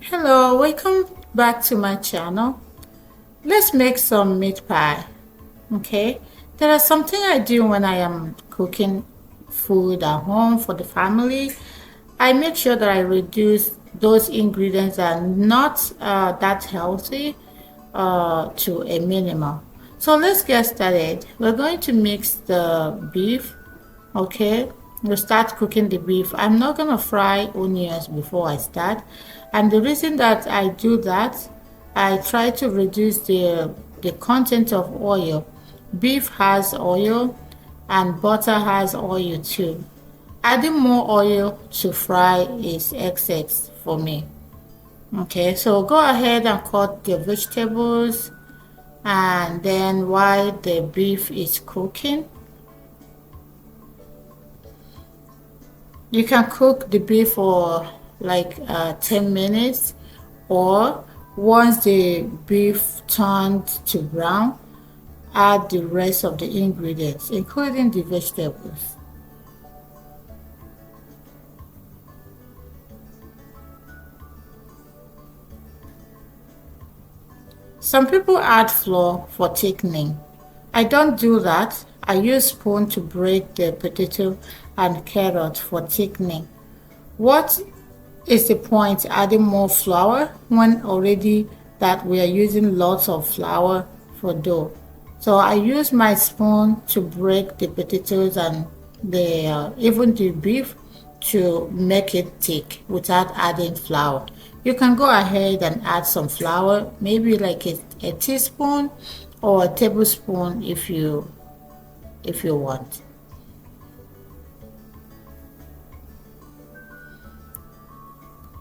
Hello, welcome back to my channel. Let's make some meat pie. Okay, there is something I do when I am cooking food at home for the family. I make sure that I reduce those ingredients that are not that healthy to a minimum. So let's get started. We're going to mix the beef. Okay, we'll start cooking the beef. I'm not gonna fry onions before I start, and the reason that I do that, I try to reduce the content of oil. Beef has oil, and butter has oil too. Adding more oil to fry is excess for me. Okay, so go ahead and cut the vegetables, and then while the beef is cooking, you can cook the beef for like 10 minutes, or once the beef turned to brown, add the rest of the ingredients, including the vegetables. Some people add flour for thickening. I don't do that. I use spoon to break the potato and carrot for thickening. What is the point adding more flour when already that we are using lots of flour for dough? So I use my spoon to break the potatoes and the even the beef to make it thick without adding flour. You can go ahead and add some flour, maybe like a teaspoon or a tablespoon if you want.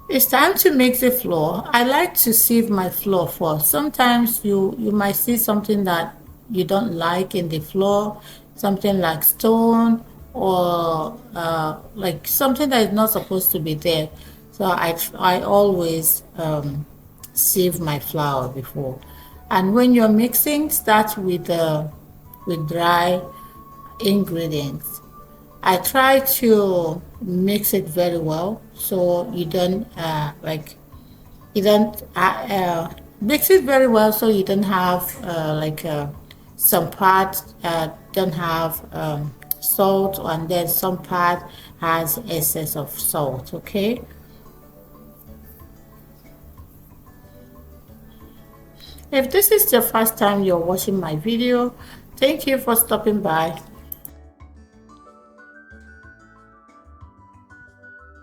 It's time to mix the flour. I like to sieve my flour first. Sometimes you might see something that you don't like in the flour, something like stone or like something that is not supposed to be there. So I always sieve my flour before. And when you're mixing, start with dry ingredients. I try to mix it very well so you don't you don't mix it very well so you don't have some parts don't have salt, and then some part has excess of salt. Okay, if this is the first time you're watching my video, thank you for stopping by.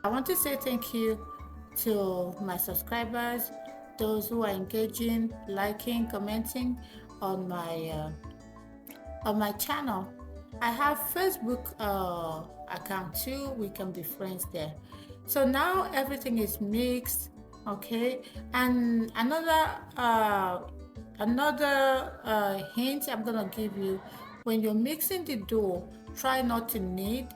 I want to say thank you to my subscribers, those who are engaging, liking, commenting on my channel. I have Facebook account too. We can be friends there. So now everything is mixed, okay. And another hint I'm gonna give you: when you're mixing the dough, try not to knead.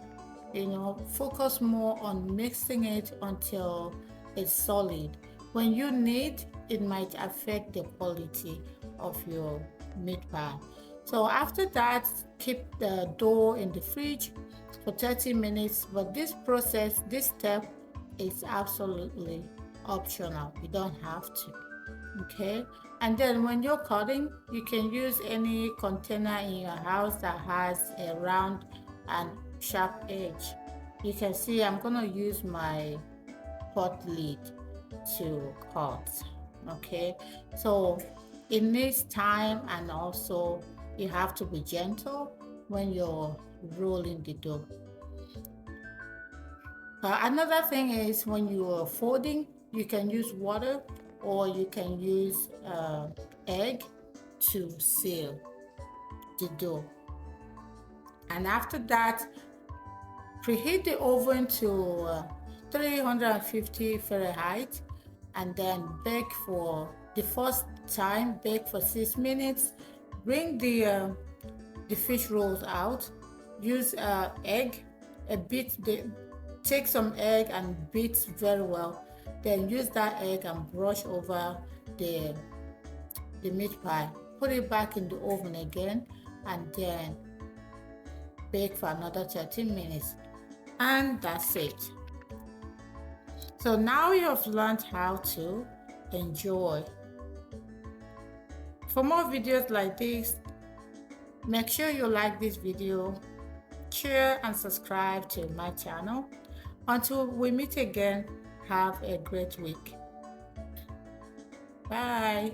Focus more on mixing it until it's solid. When you knead, it might affect the quality of your meat pie. So after that, keep the dough in the fridge for 30 minutes. But this step is absolutely optional. You don't have to. Okay. And then when you're cutting, you can use any container in your house that has a round and sharp edge. You can see I'm gonna use my pot lid to cut. Okay, so it needs time, and also you have to be gentle when you're rolling the dough. Another thing is when you are folding, you can use water, or you can use egg to seal the dough. And after that, preheat the oven to 350 Fahrenheit, and then bake for the first time. Bake for 6 minutes. Bring the fish rolls out. Use egg, a bit. Take some egg and beat very well. Then use that egg and brush over the the meat pie. Put it back in the oven again, and then bake for another 13 minutes. And that's it. So now you have learned how to enjoy. For more videos like this, make sure you like this video, share and subscribe to my channel. Until we meet again, have a great week. Bye.